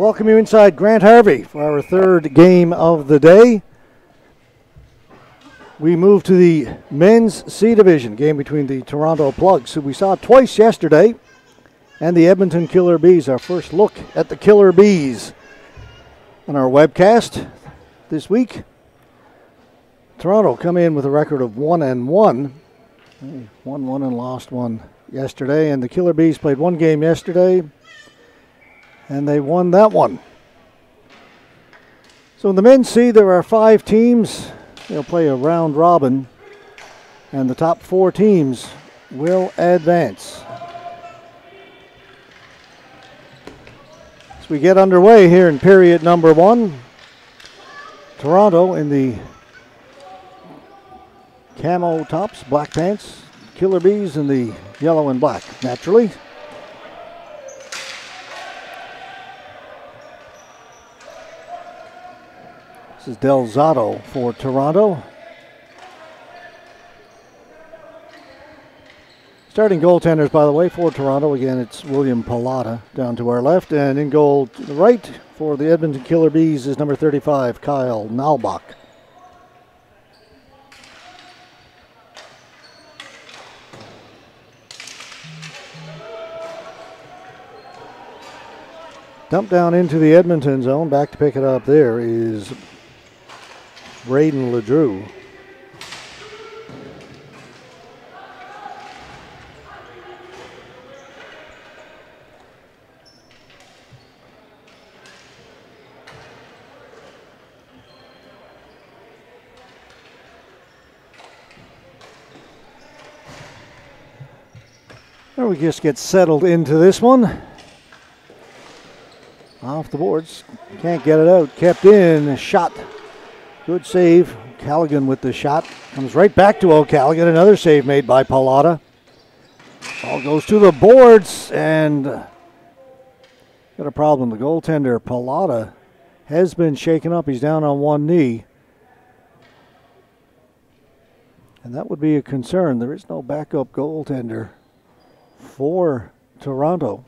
welcome you inside Grant Harvey for our third game of the day. We move to the men's C division game between the Toronto Plugs, who we saw twice yesterday, and the Edmonton Killer Bees. Our first look at the Killer Bees on our webcast this week. Toronto come in with a record of 1-1. They won one and lost one yesterday, and the Killer Bees played one game yesterday, and they won that one. So in the men's C, there are 5 teams. They'll play a round robin, and the top 4 teams will advance. As we get underway here in period number 1, Toronto in the camo tops, black pants, Killer Bees in the yellow and black, naturally. This is Del Zotto for Toronto. Starting goaltenders, by the way, for Toronto. Again, it's William Pallotta down to our left. And in goal to the right for the Edmonton Killer Bees is number 35, Kyle Nalbach. Dump down into the Edmonton zone. Back to pick it up there is Braden LeDrew. There we just get settled into this one. Off the boards. Can't get it out. Kept in. Shot. Good save. Callaghan with the shot. Comes right back to O'Callaghan. Another save made by Pallotta. Ball goes to the boards, and got a problem. The goaltender, Pallotta, has been shaken up. He's down on one knee. And that would be a concern. There is no backup goaltender for Toronto.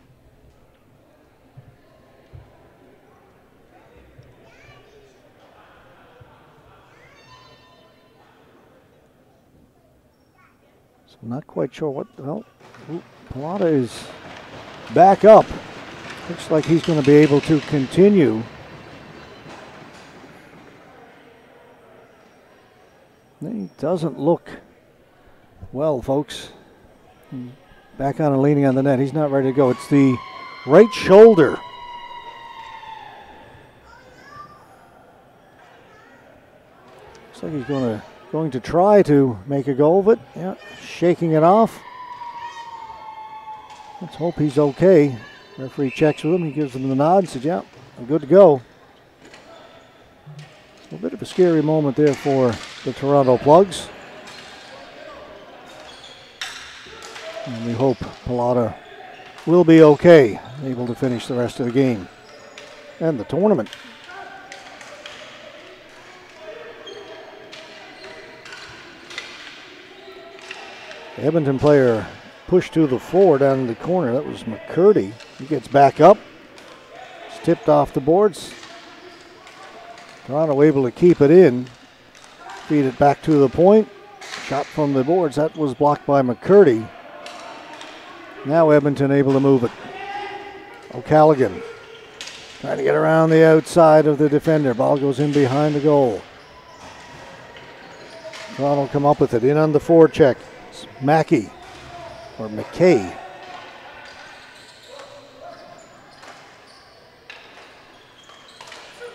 I'm not quite sure what. Well, Pallotta is back up. Looks like he's going to be able to continue. He doesn't look well, folks. Back on and leaning on the net. He's not ready to go. It's the right shoulder. Looks like he's going to try to make a go of it. Yeah, shaking it off. Let's hope he's okay. Referee checks with him. He gives him the nod and says, yeah, I'm good to go. A bit of a scary moment there for the Toronto Plugs. And we hope Pallotta will be okay, able to finish the rest of the game and the tournament. The Edmonton player pushed to the floor down in the corner. That was McCurdy. He gets back up. It's tipped off the boards. Toronto able to keep it in. Feed it back to the point. Shot from the boards. That was blocked by McCurdy. Now Edmonton able to move it. O'Callaghan trying to get around the outside of the defender. Ball goes in behind the goal. Toronto come up with it. In on the forecheck. Mackey, or McKay.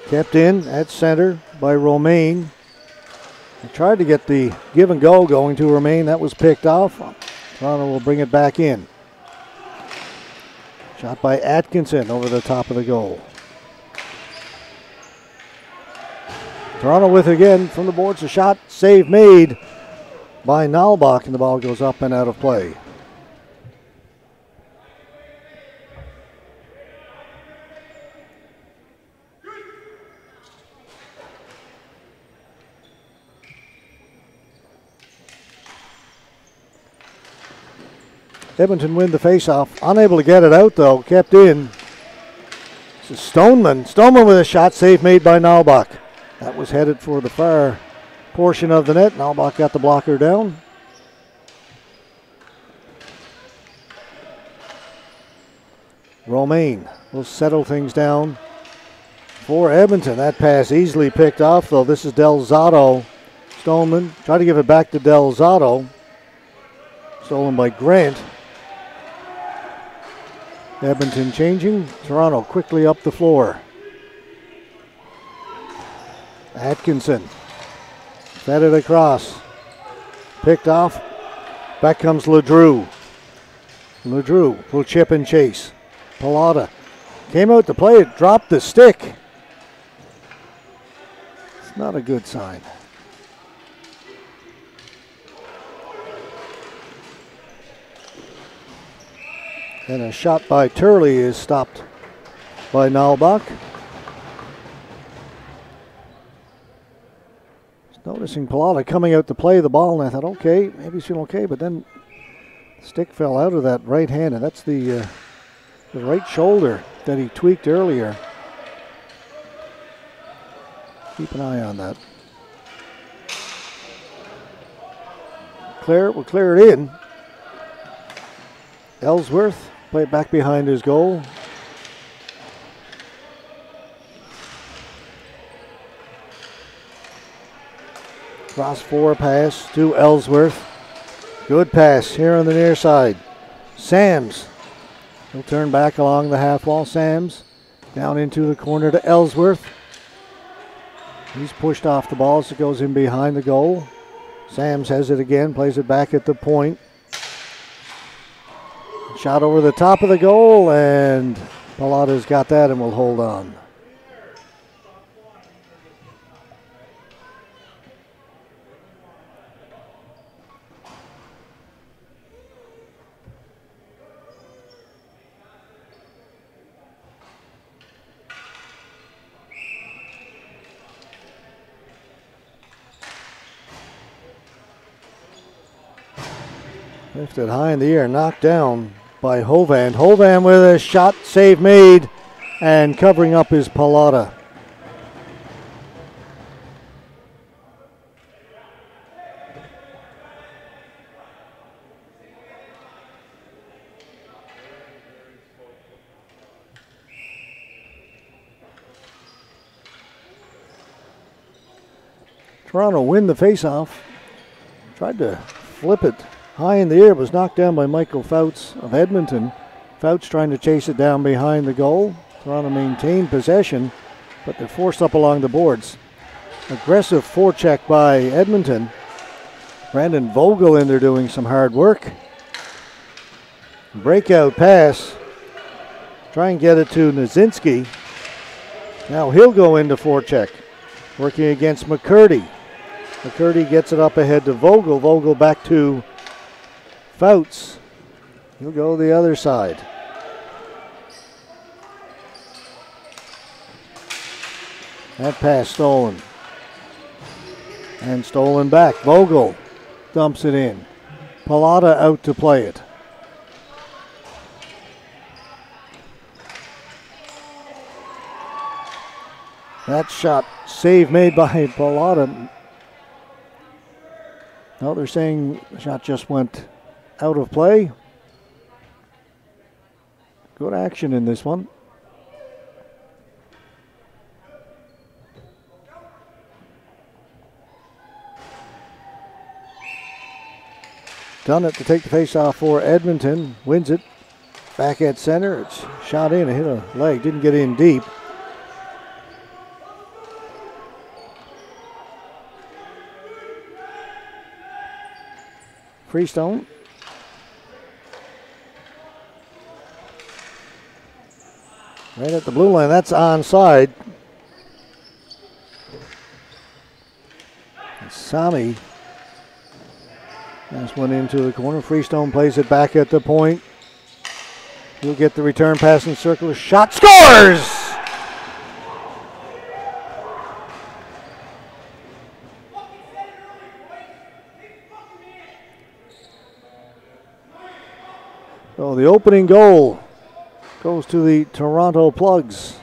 Kept in at center by Romaine. He tried to get the give and go going to Romaine. That was picked off. Toronto will bring it back in. Shot by Atkinson over the top of the goal. Toronto with again from the boards. A shot, save made by Nalbach, and the ball goes up and out of play. Edmonton win the faceoff. Unable to get it out, though. Kept in. This is Stoneman. Stoneman with a shot, save made by Nalbach. That was headed for the far portion of the net. Nalbach got the blocker down. Romaine will settle things down for Edmonton. That pass easily picked off, though. This is Del Zotto. Stoneman tried to give it back to Del Zotto. Stolen by Grant. Edmonton changing. Toronto quickly up the floor. Atkinson fed it across. Picked off. Back comes Ledrew. Ledrew will chip and chase. Pallotta came out to play it, dropped the stick. It's not a good sign. And a shot by Turley is stopped by Nalbach. Noticing Pallotta coming out to play the ball, and I thought, okay, maybe he's feeling okay, but then the stick fell out of that right hand, and that's the right shoulder that he tweaked earlier. Keep an eye on that. We'll clear it in. Ellsworth play it back behind his goal. Cross four pass to Ellsworth. Good pass here on the near side. Sams. He'll turn back along the half wall. Sams down into the corner to Ellsworth. He's pushed off the ball as it goes in behind the goal. Sams has it again, plays it back at the point. Shot over the top of the goal, and Pallotta's got that and will hold on. Lifted high in the air, knocked down by Hovan. Hovan with a shot, save made, and covering up is Pallotta. Toronto win the faceoff. Tried to flip it high in the air, was knocked down by Michael Fouts of Edmonton. Fouts trying to chase it down behind the goal. Toronto maintained possession, but they're forced up along the boards. Aggressive forecheck by Edmonton. Brandon Vogel in there doing some hard work. Breakout pass. Try and get it to Nazinski. Now he'll go into forecheck. Working against McCurdy. McCurdy gets it up ahead to Vogel. Vogel back to Fouts. He'll go the other side. That pass stolen. And stolen back. Vogel dumps it in. Pallotta out to play it. That shot, save made by Pallotta. No, they're saying the shot just went out of play. Good action in this one. Done it to take the face-off for Edmonton. Wins it. Back at center. It's shot in. It hit a leg. Didn't get in deep. Freestone. Right at the blue line. That's onside. Sami has one into the corner. Freestone plays it back at the point. He'll get the return pass in circular. Shot, scores! So the opening goal goes to the Toronto Plugs.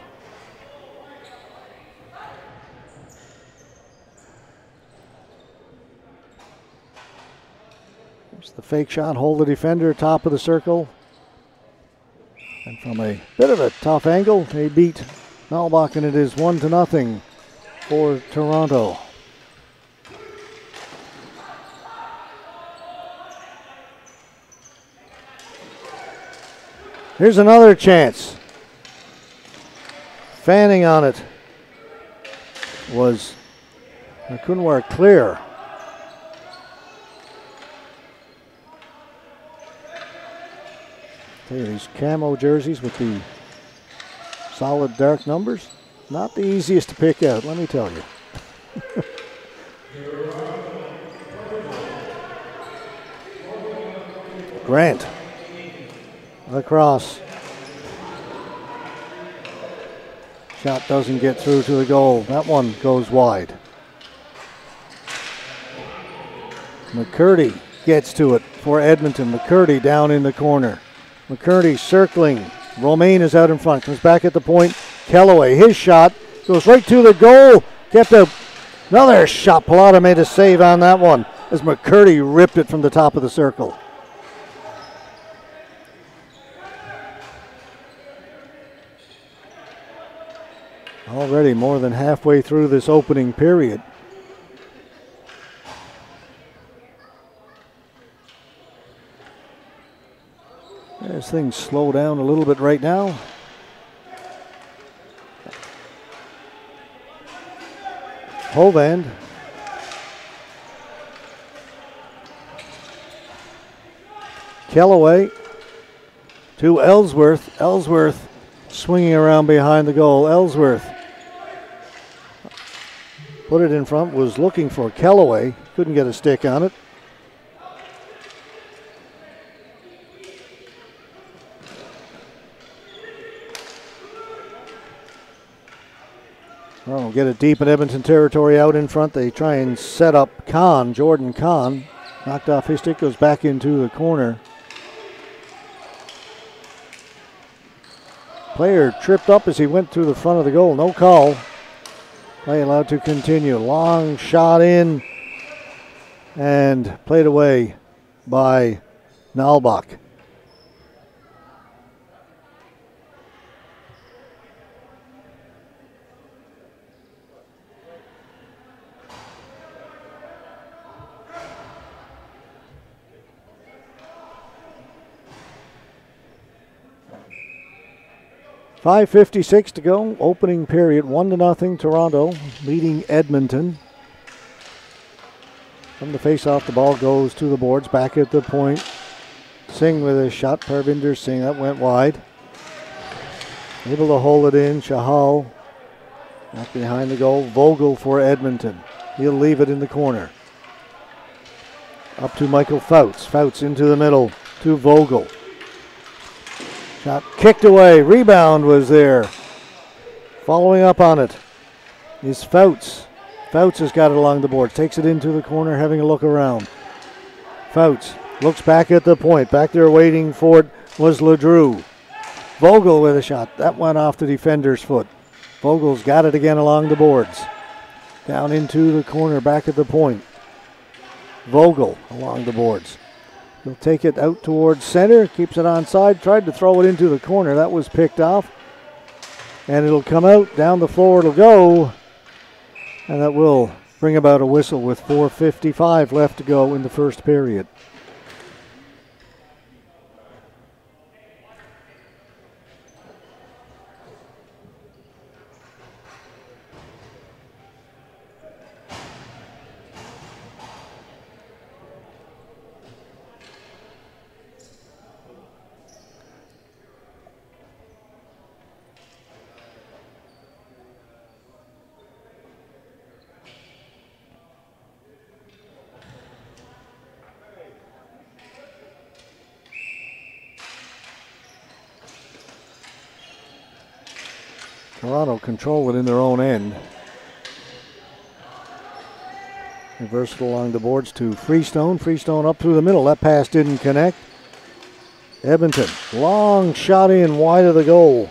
It's the fake shot, hold the defender, top of the circle. And from a bit of a tough angle, they beat Nalbach, and it is 1-0 for Toronto. Here's another chance. Fanning on it was Kunwar clear. Tell you, these camo jerseys with the solid dark numbers, not the easiest to pick out, let me tell you. Grant across. Shot doesn't get through to the goal. That one goes wide. McCurdy gets to it for Edmonton. McCurdy down in the corner. McCurdy circling. Romaine is out in front. Comes back at the point. Kellaway, his shot goes right to the goal. Kept out. Another shot. Pallotta made a save on that one as McCurdy ripped it from the top of the circle. Already more than halfway through this opening period. As things slow down a little bit right now. Hovand. Kellaway to Ellsworth. Ellsworth swinging around behind the goal. Ellsworth put it in front, was looking for Kellaway. Couldn't get a stick on it. Well, get it deep in Edmonton territory out in front. They try and set up Kahn, Jordan Kahn. Knocked off his stick, goes back into the corner. Player tripped up as he went through the front of the goal. No call. Play allowed to continue. Long shot in and played away by Nalbach. .5:56 to go, opening period, 1-0 Toronto, leading Edmonton. From the face-off, the ball goes to the boards, back at the point. Singh with a shot, Parvinder Singh, that went wide. Able to hold it in, Chahal back behind the goal. Vogel for Edmonton, he'll leave it in the corner. Up to Michael Fouts, Fouts into the middle to Vogel. Shot kicked away. Rebound was there. Following up on it is Fouts. Fouts has got it along the board. Takes it into the corner, having a look around. Fouts looks back at the point. Back there waiting for it was Ledrew. Vogel with a shot. That went off the defender's foot. Vogel's got it again along the boards. Down into the corner, back at the point. Vogel along the boards. He'll take it out towards center, keeps it onside, tried to throw it into the corner. That was picked off. And it'll come out, down the floor it'll go. And that will bring about a whistle with 4:55 left to go in the first period. Toronto control it in their own end. Reversal along the boards to Freestone. Freestone up through the middle. That pass didn't connect. Edmonton, long shot in wide of the goal.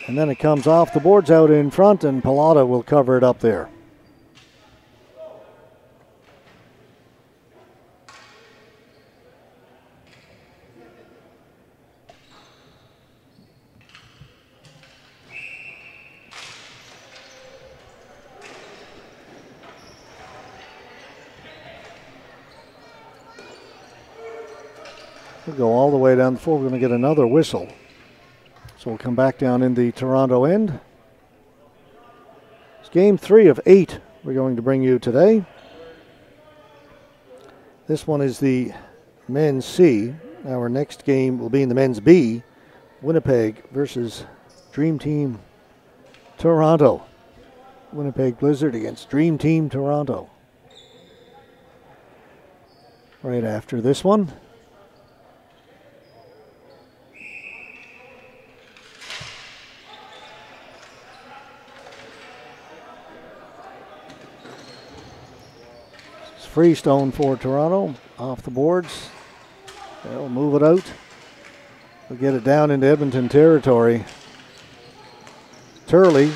And then it comes off the boards out in front, and Pallotta will cover it up there. We'll go all the way down the floor. We're going to get another whistle. So we'll come back down in the Toronto end. It's game 3 of 8 we're going to bring you today. This one is the men's C. Our next game will be in the men's B. Winnipeg versus Dream Team Toronto. Winnipeg Blizzard against Dream Team Toronto. Right after this one. It's Freestone for Toronto. Off the boards. They'll move it out. They'll get it down into Edmonton territory. Turley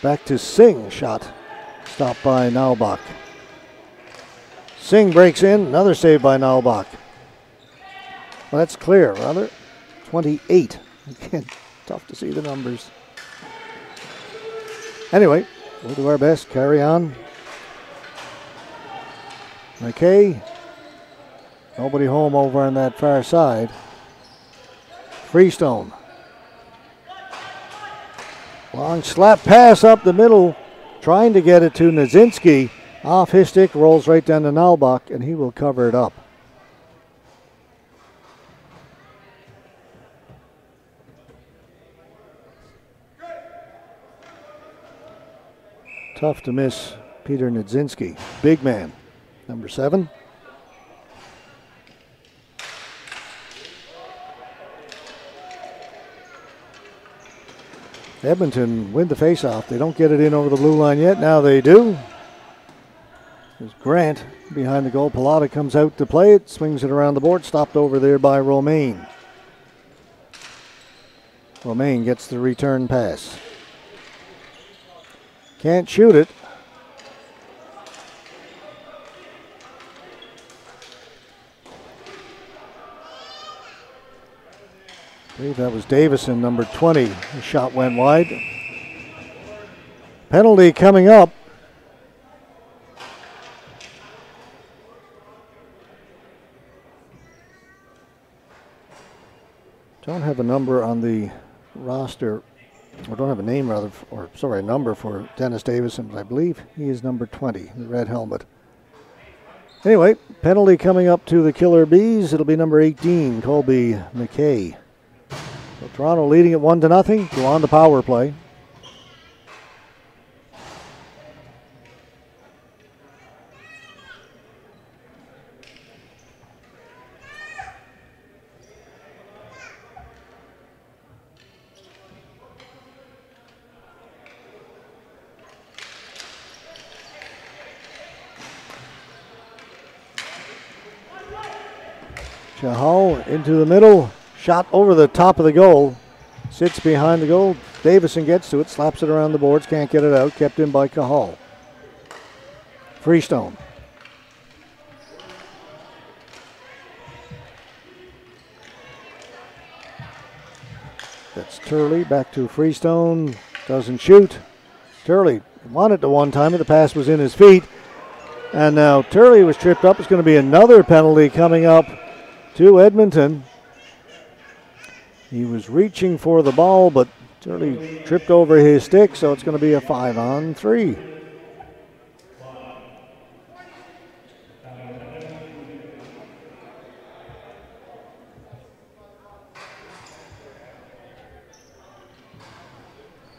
back to Singh. Shot stopped by Nalbach. Singh breaks in. Another save by Nalbach. Well, that's clear, rather. 28. Again, tough to see the numbers. Anyway, we'll do our best. Carry on. McKay. Nobody home over on that far side. Freestone. Long slap pass up the middle. Trying to get it to Nazinski. Off his stick, rolls right down to Nalbach, and he will cover it up. Tough to miss Peter Nazinski. Big man, number 7. Edmonton win the faceoff. They don't get it in over the blue line yet. Now they do. There's Grant behind the goal. Pallotta comes out to play it. Swings it around the board. Stopped over there by Romaine. Romaine gets the return pass. Can't shoot it. I believe that was Davison, number 20. The shot went wide. Penalty coming up. Don't have a number on the roster, or don't have a name rather, or sorry, a number for Dennis Davison, but I believe he is number 20, the red helmet. Anyway, penalty coming up to the Killer Bees. It'll be number 18, Colby McKay. So Toronto leading it 1-0. Go on the power play. Chahal into the middle. Shot over the top of the goal. Sits behind the goal. Davison gets to it. Slaps it around the boards. Can't get it out. Kept in by Cahal. Freestone. That's Turley. Back to Freestone. Doesn't shoot. Turley wanted to one time, but the pass was in his feet. And now Turley was tripped up. It's going to be another penalty coming up to Edmonton. He was reaching for the ball, but Turley tripped over his stick, so it's going to be a 5-on-3.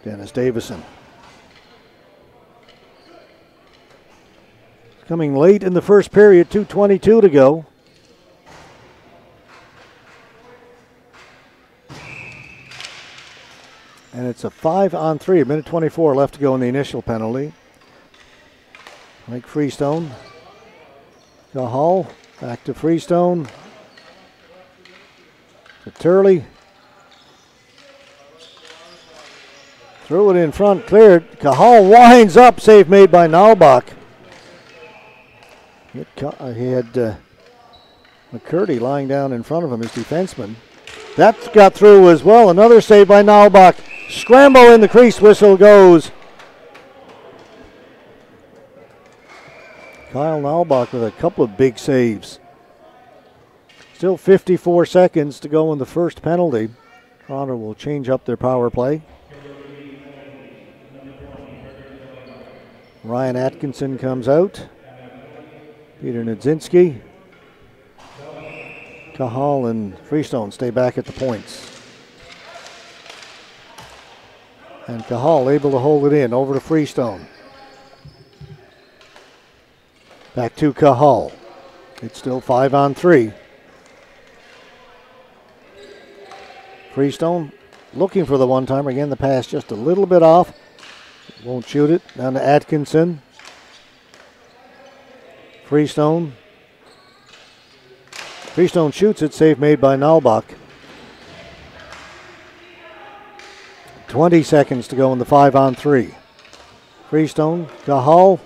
Dennis Davison. Coming late in the first period, 2:22 to go. And it's a 5-on-3, a minute 24 left to go in the initial penalty. Mike Freestone. Cahal, back to Freestone. To Turley. Threw it in front, cleared. Cahal winds up, save made by Nalbach. He had McCurdy lying down in front of him, his defenseman. That got through as well. Another save by Nalbach. Scramble in the crease, whistle goes. Kyle Nalbach with a couple of big saves. Still 54 seconds to go in the first penalty. Toronto will change up their power play. Ryan Atkinson comes out. Peter Nudzinski. Cahal and Freestone stay back at the points. And Cahal able to hold it in over to Freestone. Back to Cahal. It's still 5-on-3. Freestone looking for the one-timer. Again, the pass just a little bit off. Won't shoot it. Down to Atkinson. Freestone. Freestone shoots it. Save made by Nalbach. 20 seconds to go in the 5-on-3. Freestone. Cahal.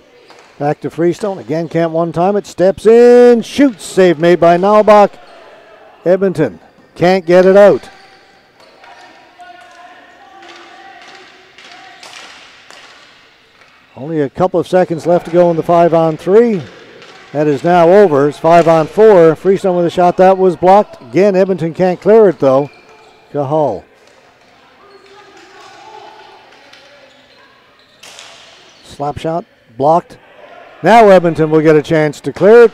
Back to Freestone. Again, can't one-time it. Steps in. Shoots. Save made by Nalbach. Edmonton can't get it out. Only a couple of seconds left to go in the 5-on-3. That is now over. It's 5-on-4. Freestone with a shot that was blocked. Again, Edmonton can't clear it though. Cahal. Slap shot blocked. Now Edmonton will get a chance to clear it.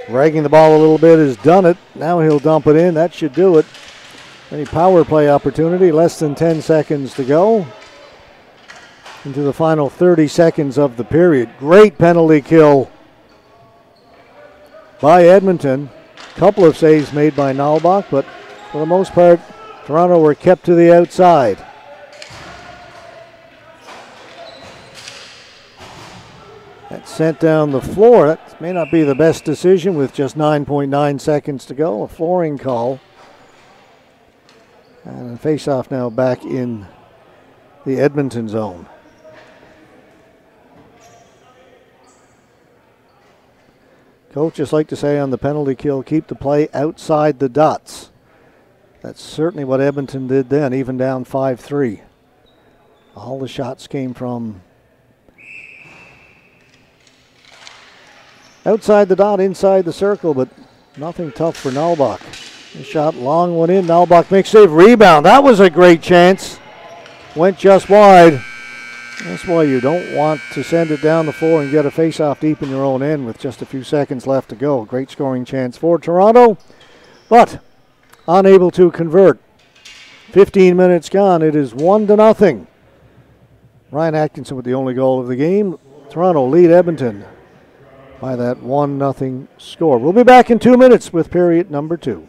Ragging the ball a little bit has done it. Now he'll dump it in. That should do it. Any power play opportunity. Less than 10 seconds to go into the final 30 seconds of the period. Great penalty kill by Edmonton. Couple of saves made by Nalbach, but for the most part, Toronto were kept to the outside. That sent down the floor. That may not be the best decision with just 9.9 seconds to go. A flooring call. And a face-off now back in the Edmonton zone. Coaches like to say on the penalty kill, keep the play outside the dots. That's certainly what Edmonton did then, even down 5-3. All the shots came from outside the dot, inside the circle, but nothing tough for Nalbach. A shot, long one in. Nalbach makes save, rebound. That was a great chance. Went just wide. That's why you don't want to send it down the floor and get a face-off deep in your own end with just a few seconds left to go. Great scoring chance for Toronto, but unable to convert. 15 minutes gone. It is 1-0. Ryan Atkinson with the only goal of the game. Toronto lead Edmonton by that 1-0 score. We'll be back in 2 minutes with period number 2.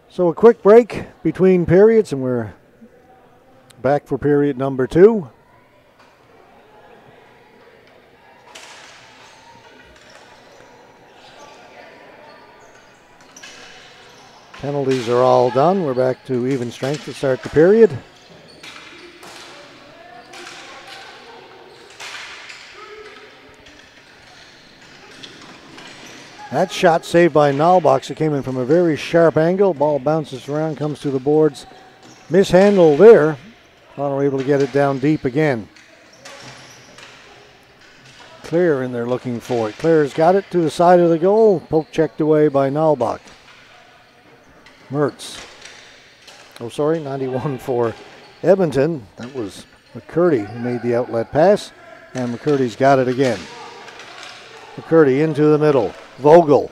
So a quick break between periods, and we're back for period number 2. Penalties are all done. We're back to even strength to start the period. That shot saved by Nalbach. It came in from a very sharp angle. Ball bounces around, comes to the boards. Mishandled there. Toronto able to get it down deep again. Clear in there looking for it. Clear's got it to the side of the goal. Poke checked away by Nalbach. Mertz. 91 for Edmonton. That was McCurdy who made the outlet pass. And McCurdy's got it again. McCurdy into the middle. Vogel.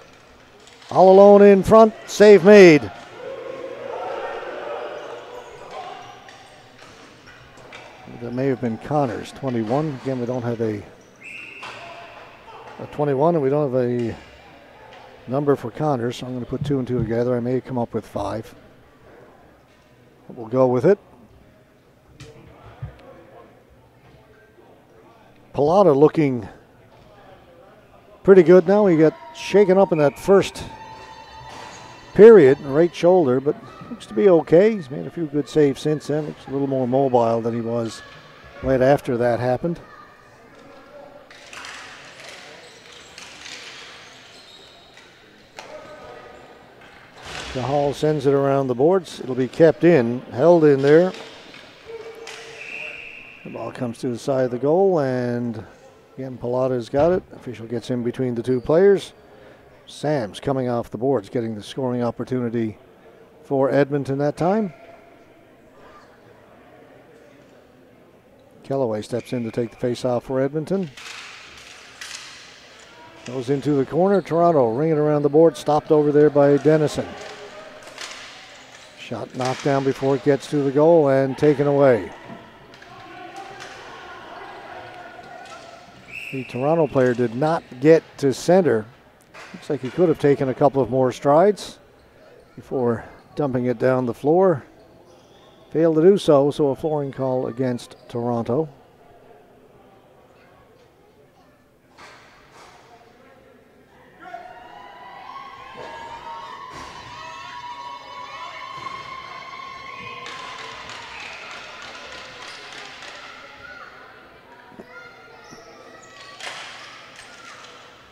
All alone in front. Save made. That may have been Connors. 21. Again, we don't have a 21, and we don't have a number for Connors, so I'm going to put 2 and 2 together. I may come up with 5. We'll go with it. Pallotta looking pretty good now. He got shaken up in that first period, right shoulder, but looks to be okay. He's made a few good saves since then. Looks a little more mobile than he was right after that happened. Cahal sends it around the boards. It'll be kept in, held in there. The ball comes to the side of the goal, and again, Pallotta's got it. Official gets in between the two players. Sam's coming off the boards, getting the scoring opportunity for Edmonton that time. Kellaway steps in to take the face-off for Edmonton. Goes into the corner. Toronto ringing around the board, stopped over there by Dennison. Shot knocked down before it gets to the goal and taken away. The Toronto player did not get to center. Looks like he could have taken a couple of more strides before dumping it down the floor. Failed to do so, so a flooring call against Toronto.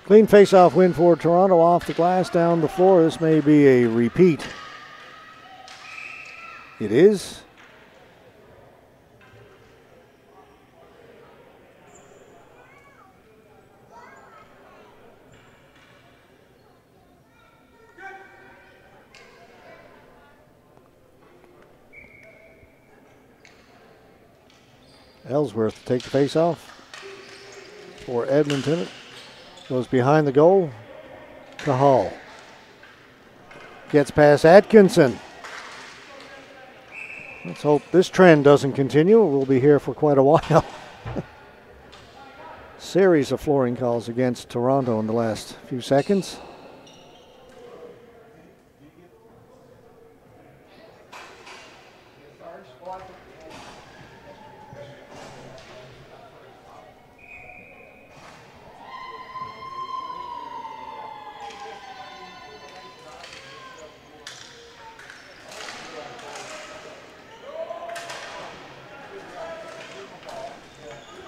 Clean face-off win for Toronto off the glass down the floor. This may be a repeat. It is. Ellsworth to take the face-off for Edmonton. Goes behind the goal. Cahal gets past Atkinson. Let's hope this trend doesn't continue. We'll be here for quite a while. Series of flooring calls against Toronto in the last few seconds.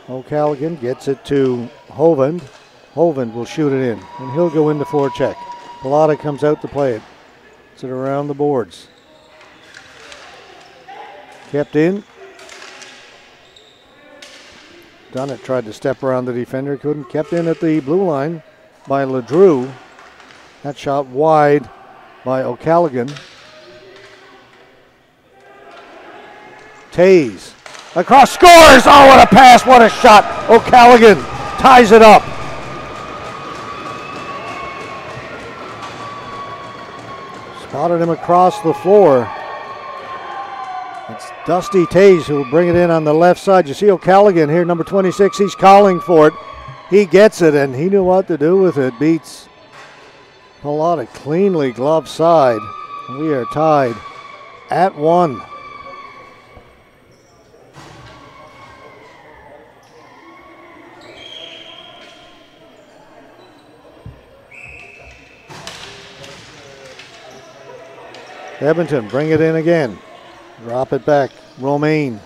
O'Callaghan gets it to Hovind. Hovind will shoot it in, and he'll go into forecheck. Pallotta comes out to play it. Gets it around the boards. Kept in. Dunnett tried to step around the defender, couldn't. Kept in at the blue line by LeDrew. That shot wide by O'Callaghan. Tays. Across, scores! Oh, what a pass, what a shot! O'Callaghan ties it up. Spotted him across the floor. It's Dusty Tays who will bring it in on the left side. You see O'Callaghan here, number 26, he's calling for it. He gets it, and he knew what to do with it. Beats Pallotta cleanly glove side. We are tied at 1. Edmonton bring it in again. Drop it back. Romaine.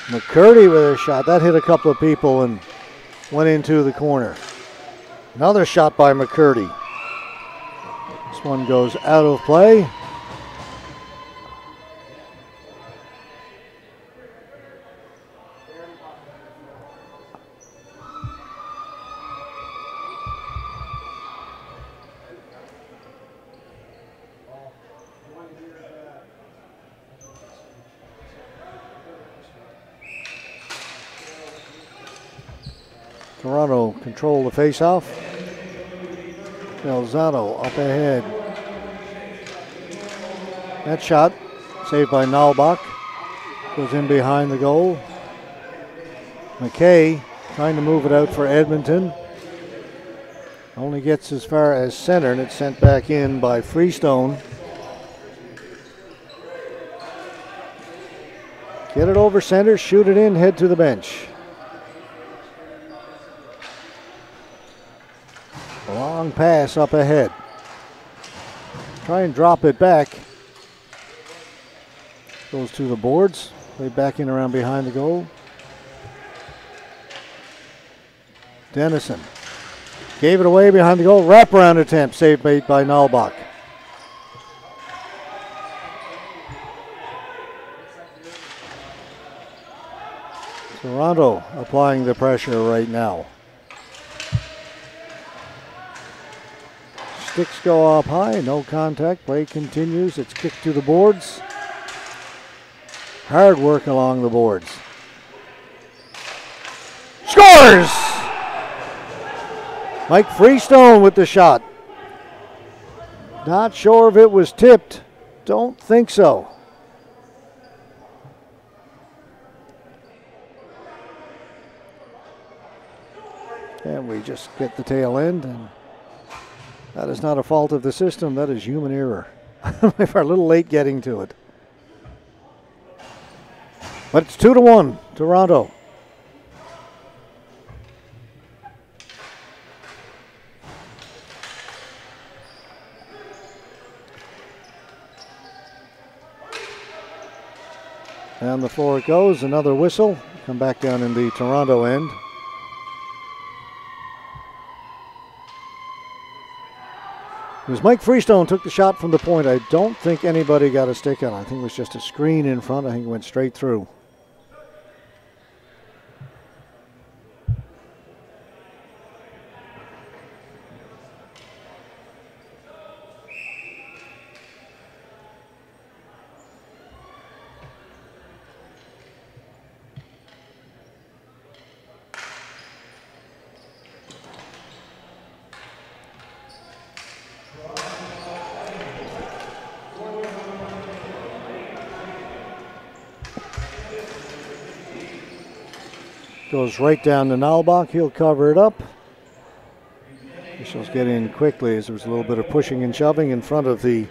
McCurdy with a shot. That hit a couple of people and went into the corner. Another shot by McCurdy. This one goes out of play. Toronto control the faceoff. Delzato up ahead. That shot saved by Nalbach. Goes in behind the goal. McKay trying to move it out for Edmonton. Only gets as far as center, and it's sent back in by Freestone. Get it over center, shoot it in, head to the bench. Long pass up ahead. Try and drop it back. Goes to the boards. Play back in around behind the goal. Dennison gave it away behind the goal. Wraparound attempt saved by Nalbach. Toronto applying the pressure right now. Sticks go up high, no contact. Play continues. It's kicked to the boards. Hard work along the boards. Scores! Mike Freestone with the shot. Not sure if it was tipped. Don't think so. And we just get the tail end, and that is not a fault of the system. That is human error. We're a little late getting to it. But it's 2-1, Toronto. Down the floor it goes. Another whistle. Come back down in the Toronto end. As Mike Freestone took the shot from the point, I don't think anybody got a stick on it. I think it was just a screen in front. I think it went straight through. Goes right down to Nalbach. He'll cover it up. Officials get in quickly as there was a little bit of pushing and shoving in front of the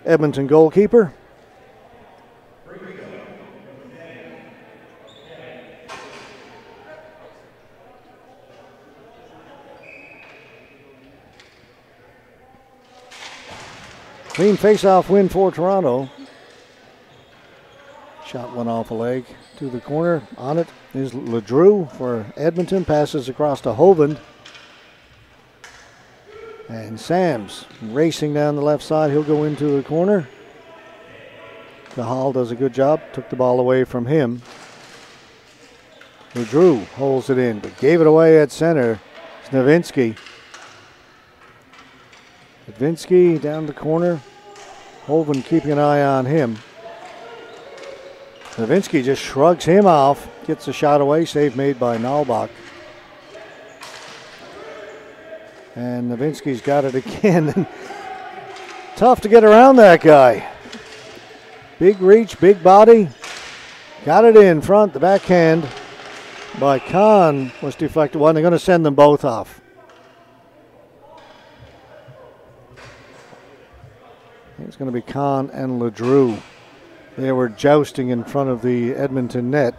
Edmonton goalkeeper. Clean face-off win for Toronto. Shot went off a leg to the corner. On it is Ledrew for Edmonton. Passes across to Hovind. And Sams racing down the left side. He'll go into the corner. Cahal does a good job. Took the ball away from him. Ledrew holds it in, but gave it away at center. Snavinsky. Snavinsky down the corner. Hovind keeping an eye on him. Nowitzki just shrugs him off, gets the shot away, save made by Nalbach. And Nowitzki's got it again. Tough to get around that guy. Big reach, big body. Got it in front, the backhand by Kahn was deflected. One, they're going to send them both off. I think it's going to be Kahn and Ledrew. They were jousting in front of the Edmonton net.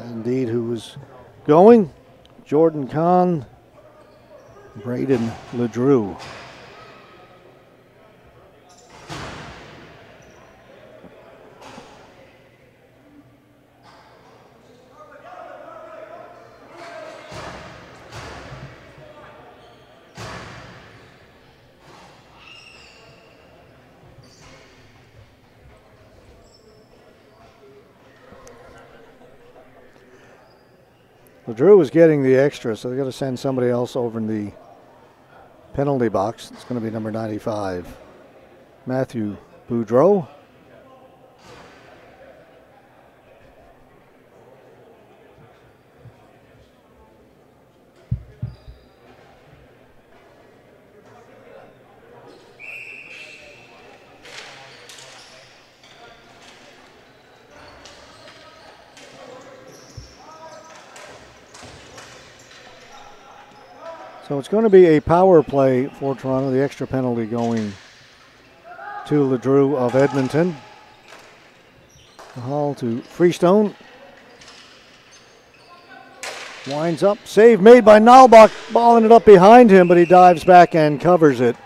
Indeed, who was going? Jordan Kahn, Braden Ledrew. Drew is getting the extra, so they're going to send somebody else over in the penalty box. It's going to be number 95, Matthew Boudreau. So it's going to be a power play for Toronto, the extra penalty going to LeDrew of Edmonton. The haul to Freestone. Winds up. Save made by Nalbach. Balling it up behind him, but he dives back and covers it.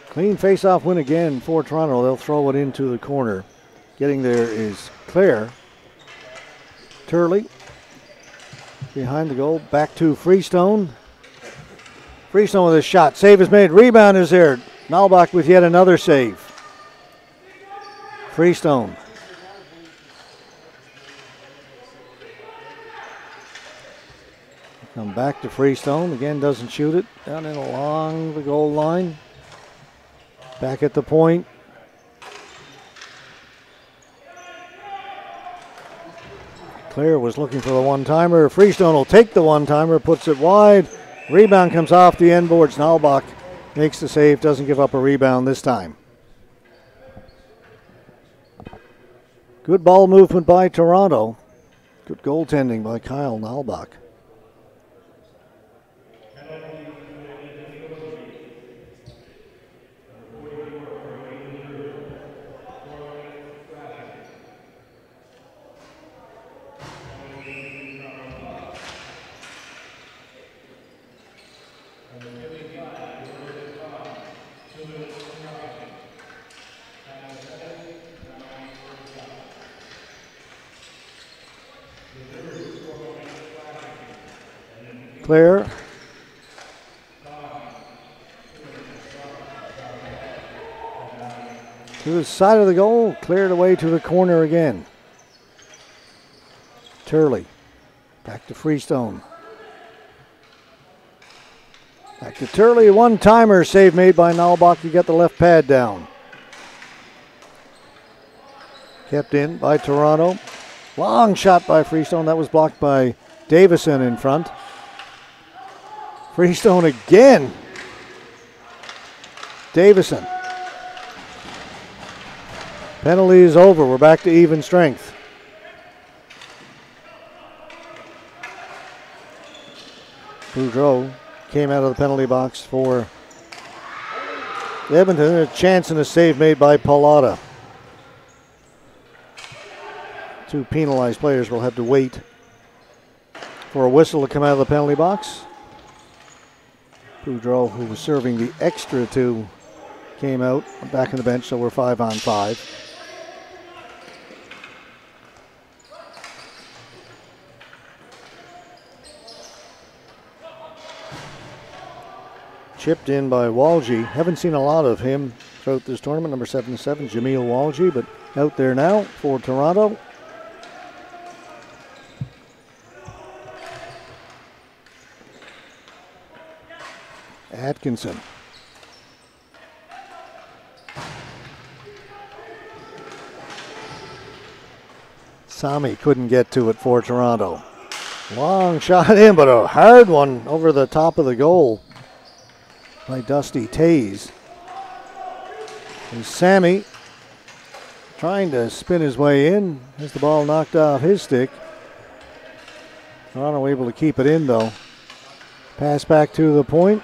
Clean face-off win again for Toronto. They'll throw it into the corner. Getting there is Clare. Turley behind the goal. Back to Freestone. Freestone with a shot. Save is made. Rebound is there. Nalbach with yet another save. Freestone. Come back to Freestone. Again, doesn't shoot it. Down and along the goal line. Back at the point. Clare was looking for the one-timer. Freestone will take the one-timer, puts it wide. Rebound comes off the end boards. Nalbach makes the save, doesn't give up a rebound this time. Good ball movement by Toronto. Good goaltending by Kyle Nalbach. Clare. To the side of the goal, cleared away to the corner again. Turley. Back to Freestone. Back to Turley, one-timer, save made by Nalbach. You got the left pad down. Kept in by Toronto. Long shot by Freestone. That was blocked by Davison in front. Freestone again. Davison. Penalty is over. We're back to even strength. Boudreau came out of the penalty box for Edmonton. A chance and a save made by Pallotta. Two penalized players will have to wait for a whistle to come out of the penalty box. Boudreau, who was serving the extra two, came out back on the bench, so we're 5-on-5. Chipped in by Walgie. Haven't seen a lot of him throughout this tournament. Number 77, Jameel Walgie, but out there now for Toronto. Atkinson. Sami couldn't get to it for Toronto. Long shot in, but a hard one over the top of the goal by Dusty Tays. And Sammy trying to spin his way in. Has the ball knocked off his stick. Toronto able to keep it in though. Pass back to the point.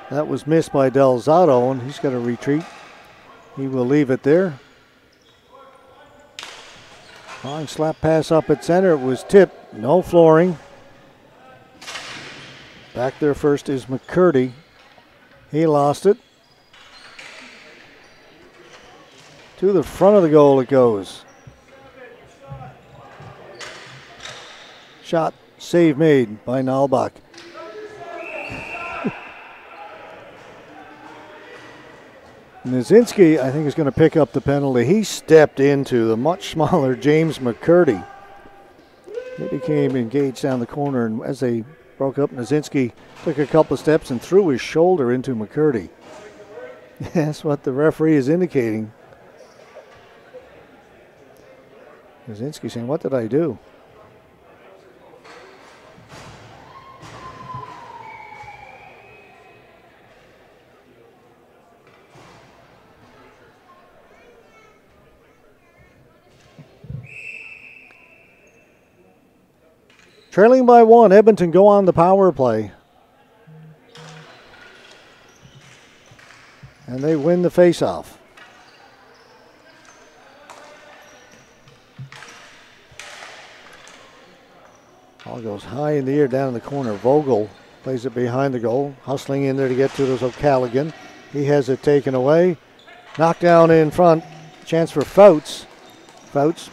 That was missed by Delzato, and he's got to retreat. He will leave it there. Long slap pass up at center. It was tipped. No flooring. Back there first is McCurdy. He lost it. To the front of the goal it goes. Shot, save made by Nalbach. Nizinski, I think, is going to pick up the penalty. He stepped into the much smaller James McCurdy. He became engaged down the corner, and as they broke up, Nizinski took a couple of steps and threw his shoulder into McCurdy. That's what the referee is indicating. Nizinski saying, "What did I do?" Trailing by 1, Edmonton go on the power play. And they win the faceoff. Ball goes high in the air down in the corner. Vogel plays it behind the goal. Hustling in there to get to it is O'Callaghan. He has it taken away. Knocked down in front. Chance for Fouts. Fouts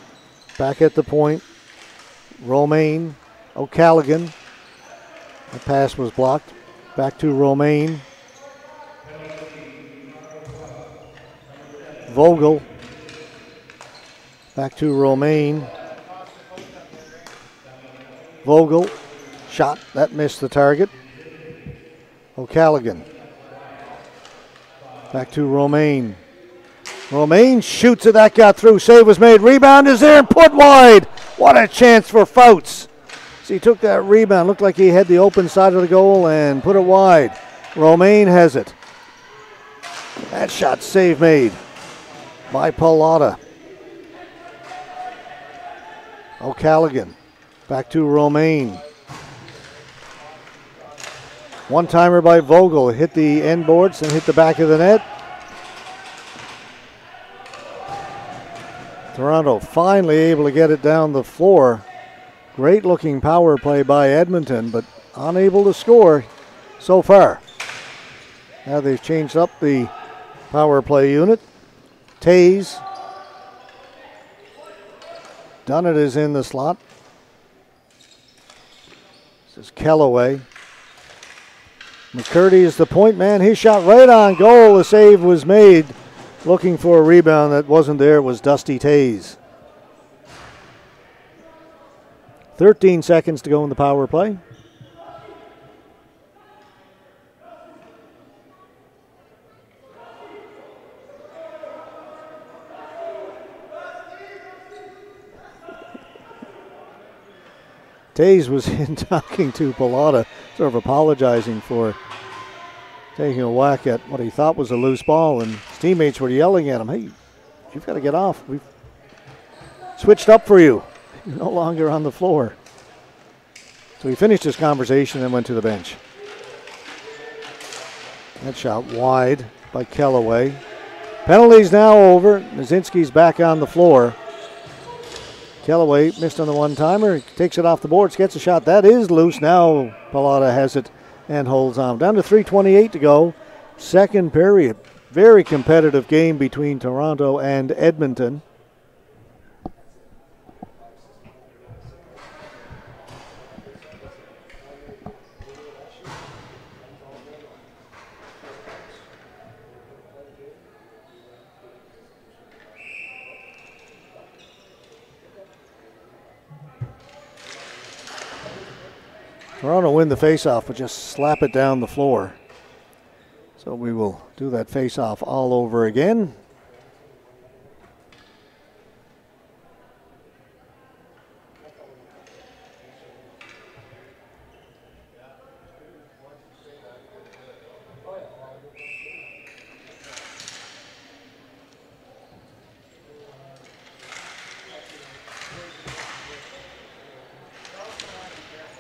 back at the point. Romaine. O'Callaghan. The pass was blocked. Back to Romaine. Vogel. Back to Romaine. Vogel. Shot. That missed the target. O'Callaghan. Back to Romaine. Romaine shoots it. That got through. Save was made. Rebound is there and put wide. What a chance for Fouts. He took that rebound, looked like he had the open side of the goal and put it wide. Romaine has it. That shot save made by Pallotta. O'Callaghan back to Romaine. One-timer by Vogel. Hit the end boards and hit the back of the net. Toronto finally able to get it down the floor. Great looking power play by Edmonton, but unable to score so far. Now they've changed up the power play unit. Tays. Dunnett is in the slot. This is Kellaway. McCurdy is the point man. His shot right on goal. The save was made. Looking for a rebound that wasn't there was Dusty Tays. 13 seconds to go in the power play. Tays was in talking to Pallotta, sort of apologizing for taking a whack at what he thought was a loose ball, and his teammates were yelling at him, "Hey, you've got to get off. We've switched up for you. You're no longer on the floor." So he finished his conversation and went to the bench. That shot wide by Kellaway. Penalties now over. Nizinski's back on the floor. Kellaway missed on the one-timer. Takes it off the boards, gets a shot. That is loose. Now Pallotta has it and holds on. Down to 3:28 to go. Second period. Very competitive game between Toronto and Edmonton. Toronto win the faceoff, but just slap it down the floor. So we will do that faceoff all over again.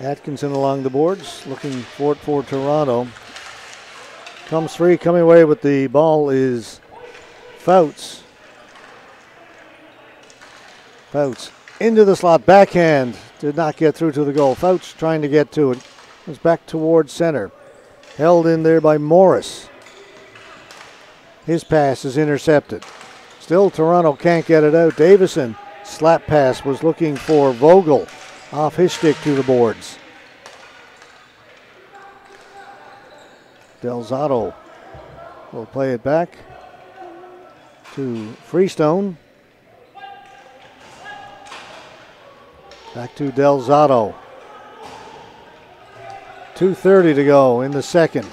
Atkinson along the boards, looking for it for Toronto. Comes free, coming away with the ball is Fouts. Fouts into the slot, backhand, did not get through to the goal. Fouts trying to get to it, was back towards center. Held in there by Morris. His pass is intercepted. Still Toronto can't get it out. Davison, slap pass, was looking for Vogel. Off his stick to the boards. Delzato will play it back to Freestone. Back to Delzato. 2:30 to go in the second.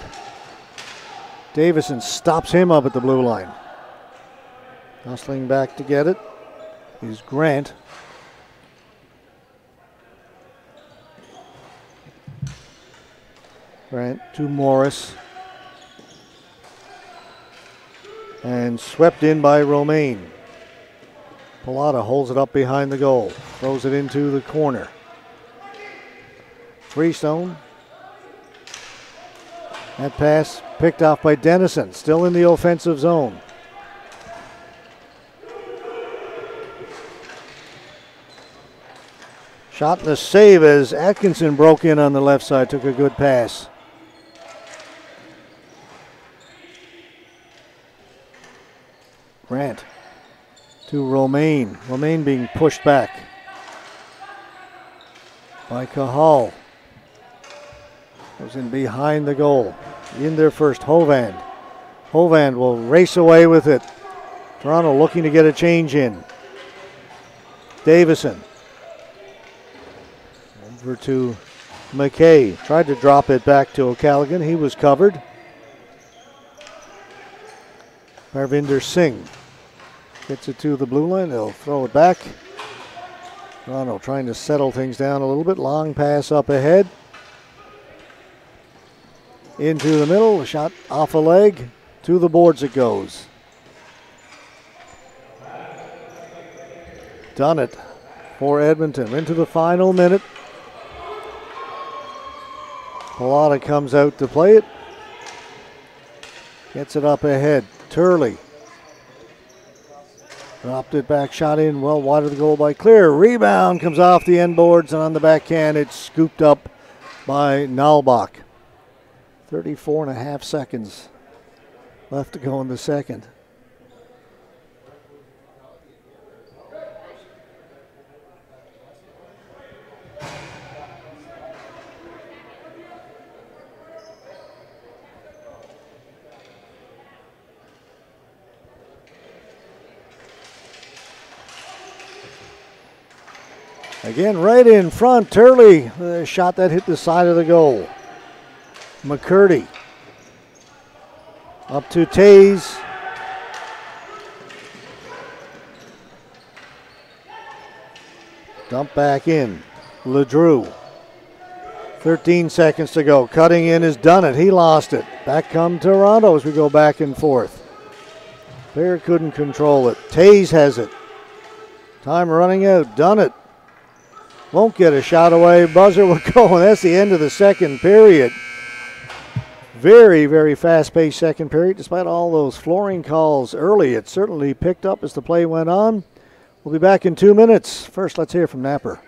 Davison stops him up at the blue line. Hustling back to get it is Grant. Grant to Morris. And swept in by Romaine. Pilata holds it up behind the goal. Throws it into the corner. Freestone. That pass picked off by Dennison. Still in the offensive zone. Shot and a save as Atkinson broke in on the left side. Took a good pass. Grant to Romaine. Romaine being pushed back by Cahal. Goes in behind the goal. In there first, Hovand. Hovand will race away with it. Toronto looking to get a change in. Davison. Over to McKay. Tried to drop it back to O'Callaghan. He was covered. Parvinder Singh gets it to the blue line. They'll throw it back. Toronto trying to settle things down a little bit. Long pass up ahead. Into the middle. A shot off a leg. To the boards it goes. Done it for Edmonton. Into the final minute. Pilata comes out to play it. Gets it up ahead. Turley. Dropped it back, shot in well wide of the goal by Clear. Rebound comes off the end boards, and on the backhand it's scooped up by Nalbach. 34.5 seconds left to go in the second. Again, right in front, Turley, the shot that hit the side of the goal. McCurdy up to Taze. Dump back in. LeDrew. 13 seconds to go. Cutting in is done it. He lost it. Back come Toronto as we go back and forth. Bear couldn't control it. Taze has it. Time running out. Done it. Won't get a shot away. Buzzer will go, and that's the end of the second period. Very, very fast-paced second period. Despite all those flooring calls early, it certainly picked up as the play went on. We'll be back in 2 minutes. First, let's hear from Napper.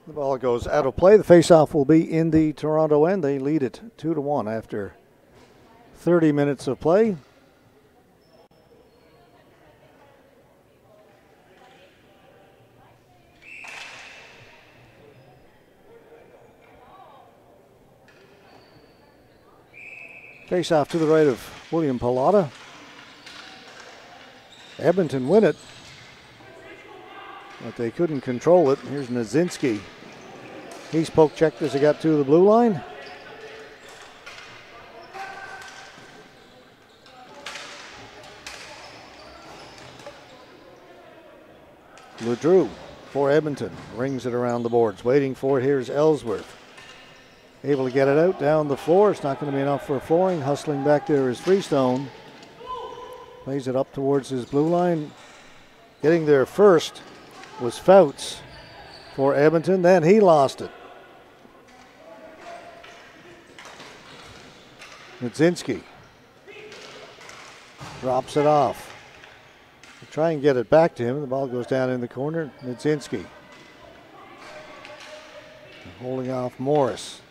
The ball goes out of play. The faceoff will be in the Toronto end. They lead it 2-1 after 30 minutes of play. Faceoff to the right of William Pallotta. Edmonton win it, but they couldn't control it. Here's Nazinski. He's poke checked as he got to the blue line. Ledrew for Edmonton. Rings it around the boards. Waiting for it. Here's Ellsworth. Able to get it out down the floor. It's not going to be enough for flooring. Hustling back there is Freestone. Plays it up towards his blue line. Getting there first was Fouts for Edmonton. Then he lost it. Nazinski drops it off. They try and get it back to him. The ball goes down in the corner. Nazinski holding off Morris.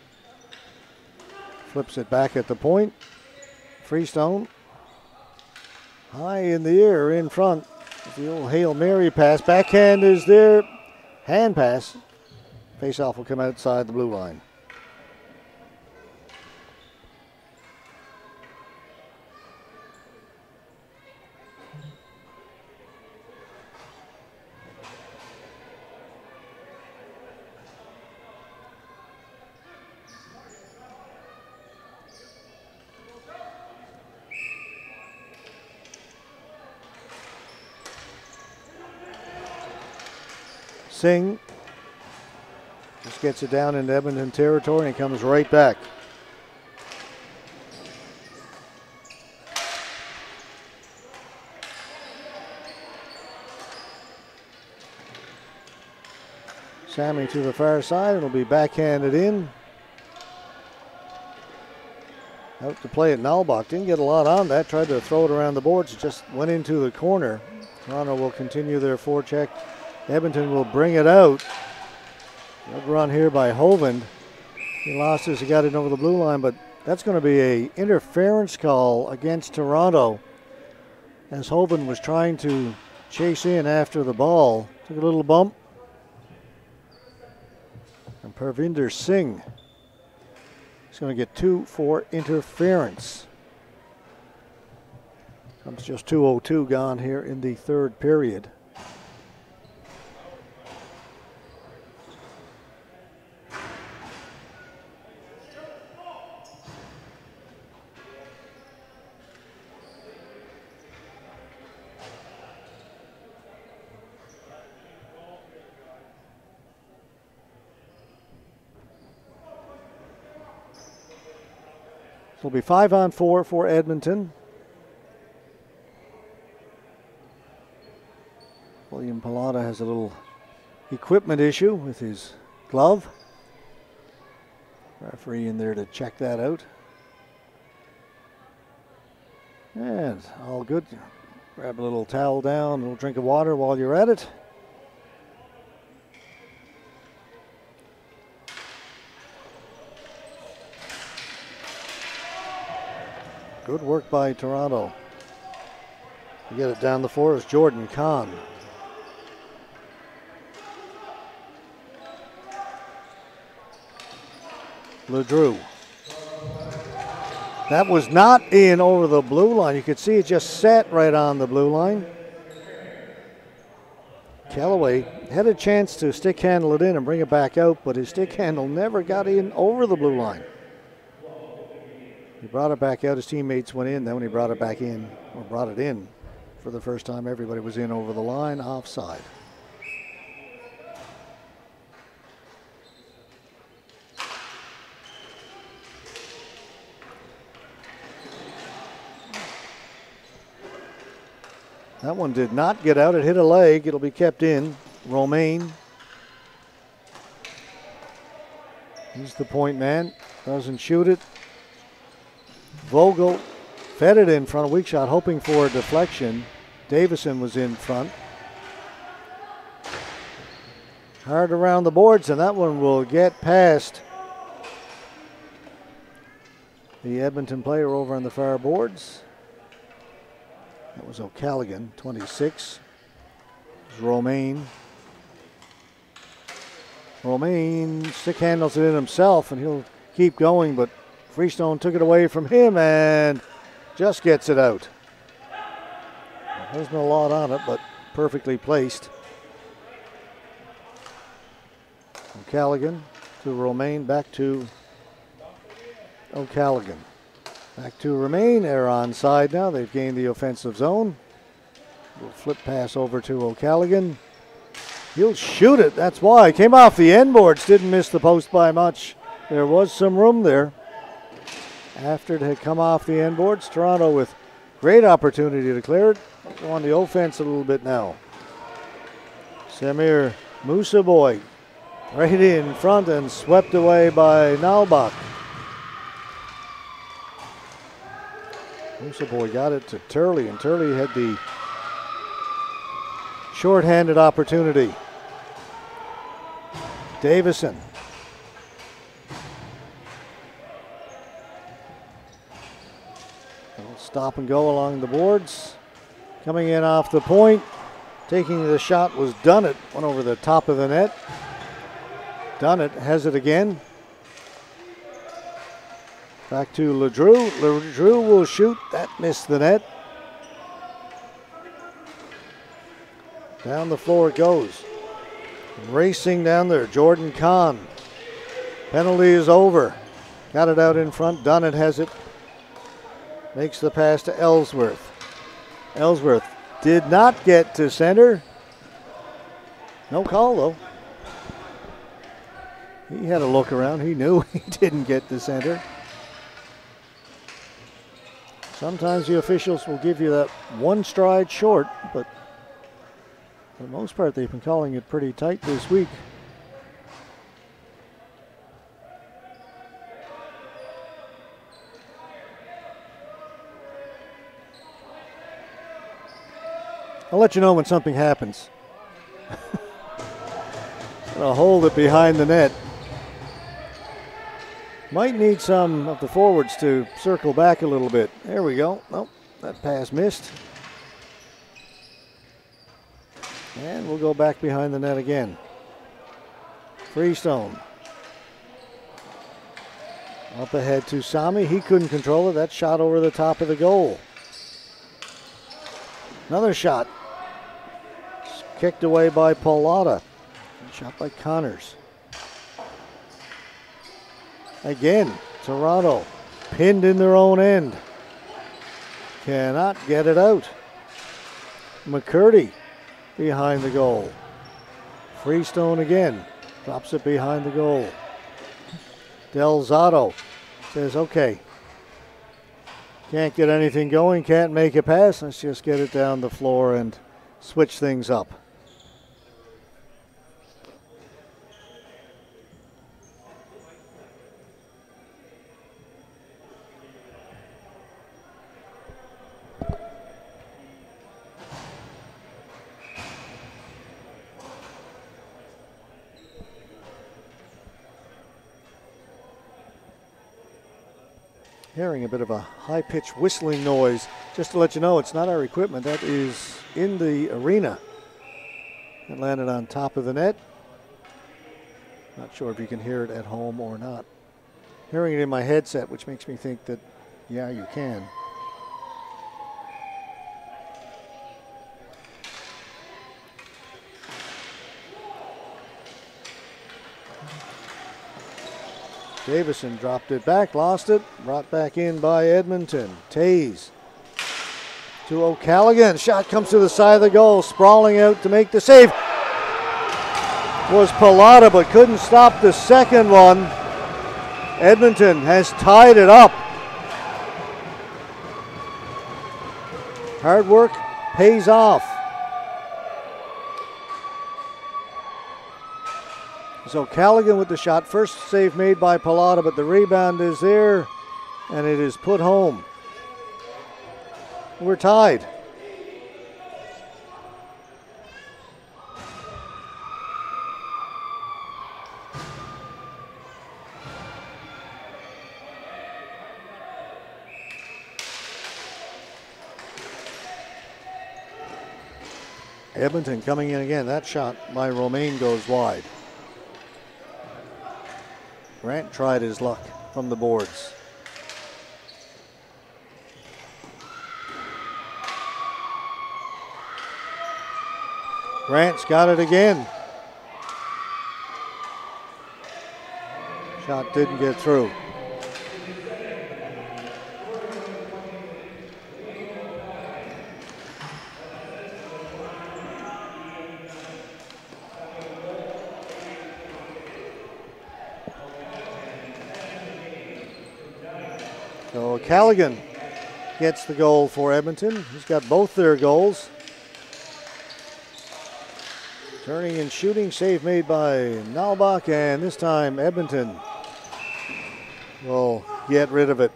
Flips it back at the point. Freestone high in the air in front. The old Hail Mary pass. Backhand is there. Hand pass. Faceoff will come outside the blue line. Singh just gets it down into Edmonton territory and comes right back. Sammy to the far side. It'll be backhanded in. Out to play at Nalbach. Didn't get a lot on that. Tried to throw it around the boards. It just went into the corner. Toronto will continue their forecheck. Edmonton will bring it out. Good run here by Hovind. He lost as he got it over the blue line, but that's going to be an interference call against Toronto as Hovind was trying to chase in after the ball. Took a little bump. And Parvinder Singh is going to get 2 for interference. Comes just 2:02 gone here in the third period. It'll be 5-on-4 for Edmonton. William Pallotta has a little equipment issue with his glove. Referee in there to check that out. And all good. Grab a little towel down, a little drink of water while you're at it. Good work by Toronto. To get it down the floor is Jordan Kahn. Ledrew. That was not in over the blue line. You could see it just sat right on the blue line. Callaway had a chance to stick handle it in and bring it back out, but his stick handle never got in over the blue line. He brought it back out, his teammates went in, then when he brought it back in, or brought it in, for the first time everybody was in over the line, offside. That one did not get out, it hit a leg, it'll be kept in. Romaine. He's the point man, doesn't shoot it. Vogel fed it in front, a weak shot, hoping for a deflection. Davison was in front. Hard around the boards, and that one will get past the Edmonton player over on the far boards. That was O'Callaghan, 26. It was Romaine. Romaine stick handles it in himself, and he'll keep going, but Freestone took it away from him and just gets it out. There's no lot on it, but perfectly placed. O'Callaghan to Romaine, back to O'Callaghan. Back to Romaine, they're onside now. They've gained the offensive zone. We'll flip pass over to O'Callaghan. He'll shoot it, that's why. Came off the end boards, didn't miss the post by much. There was some room there. After it had come off the end boards, Toronto with great opportunity to clear it. Go on the offense a little bit now. Samir Musaboy right in front and swept away by Nalbach. Musaboy got it to Turley, and Turley had the short-handed opportunity. Davison. Stop and go along the boards. Coming in off the point. Taking the shot was Dunnett. Went over the top of the net. Dunnett has it again. Back to LeDrew. LeDrew will shoot. That missed the net. Down the floor it goes. Racing down there, Jordan Kahn. Penalty is over. Got it out in front. Dunnett has it. Makes the pass to Ellsworth. Ellsworth did not get to center. No call though. He had a look around. He knew he didn't get to center. Sometimes the officials will give you that one stride short, but for the most part they've been calling it pretty tight this week. I'll let you know when something happens. I'll hold it behind the net. Might need some of the forwards to circle back a little bit. There we go. Nope, that pass missed. And we'll go back behind the net again. Freestone. Up ahead to Sami. He couldn't control it. That shot over the top of the goal. Another shot. Kicked away by Paulada. Shot by Connors. Again, Toronto pinned in their own end. Cannot get it out. McCurdy behind the goal. Freestone again. Drops it behind the goal. Del Zotto says, okay, can't get anything going, can't make a pass. Let's just get it down the floor and switch things up. Hearing a bit of a high-pitched whistling noise. Just to let you know, it's not our equipment. That is in the arena. It landed on top of the net. Not sure if you can hear it at home or not. Hearing it in my headset, which makes me think that, yeah, you can. Davison dropped it back, lost it, brought back in by Edmonton. Tays to O'Callaghan. Shot comes to the side of the goal, sprawling out to make the save. Was Paulada, but couldn't stop the second one. Edmonton has tied it up. Hard work pays off. So O'Callaghan with the shot. First save made by Paulada, but the rebound is there, and it is put home. We're tied. Edmonton coming in again. That shot by Romaine goes wide. Grant tried his luck from the boards. Grant's got it again. Shot didn't get through. So Callaghan gets the goal for Edmonton. He's got both their goals. Turning and shooting, save made by Nalbach, and this time Edmonton will get rid of it.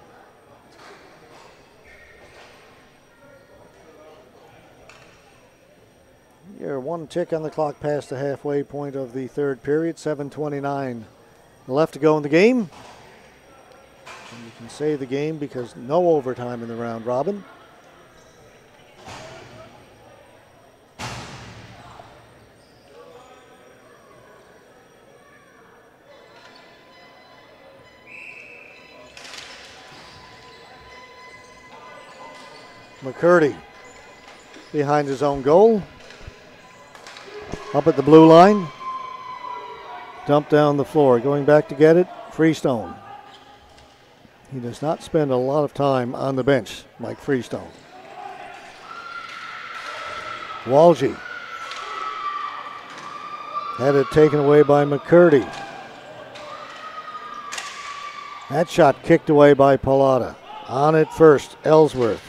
You're one tick on the clock past the halfway point of the third period. 7:29 left to go in the game. And you can say the game because no overtime in the round robin. McCurdy behind his own goal. Up at the blue line. Dump down the floor. Going back to get it, Freestone. He does not spend a lot of time on the bench like Freestone. Walgie. Had it taken away by McCurdy. That shot kicked away by Pallotta. On it first, Ellsworth.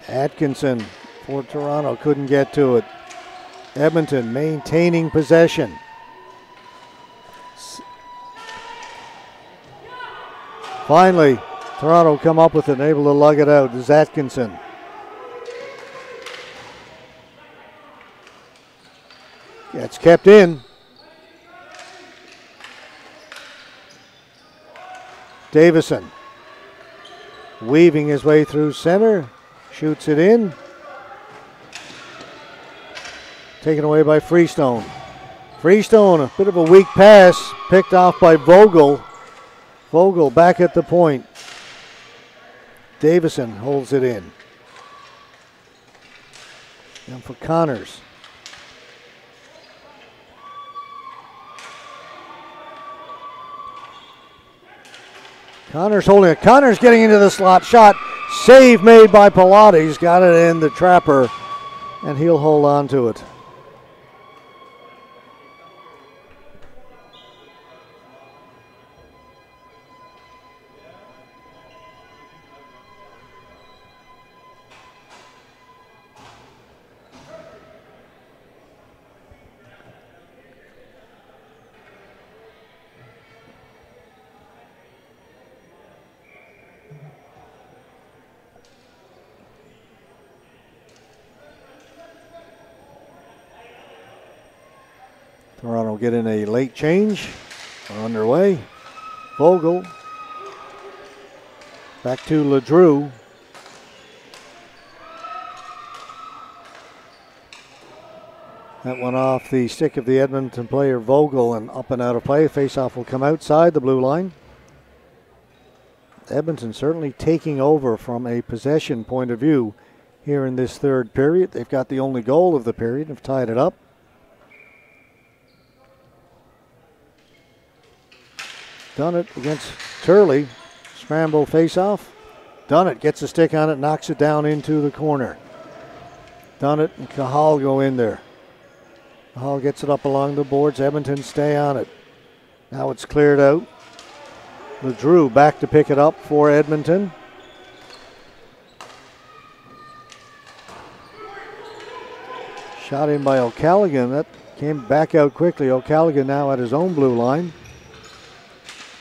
Atkinson for Toronto couldn't get to it. Edmonton maintaining possession. Finally, Toronto come up with it and able to lug it out as Atkinson. It's kept in. Davison weaving his way through center. Shoots it in. Taken away by Freestone. Freestone, a bit of a weak pass, picked off by Vogel. Vogel back at the point. Davison holds it in. And for Connors. Connors holding it. Connors getting into the slot. Shot. Save made by Pallotta. He's got it in the trapper, and he'll hold on to it. Toronto getting a late change. We're underway. Vogel. Back to LeDrew. That went off the stick of the Edmonton player Vogel and up and out of play. Faceoff will come outside the blue line. Edmonton certainly taking over from a possession point of view here in this third period. They've got the only goal of the period, have tied it up. Done it against Turley. Scramble face-off. Done it. Gets a stick on it. Knocks it down into the corner. Done it. And Cahal go in there. Cahal gets it up along the boards. Edmonton stay on it. Now it's cleared out. LeDrew back to pick it up for Edmonton. Shot in by O'Callaghan. That came back out quickly. O'Callaghan now at his own blue line.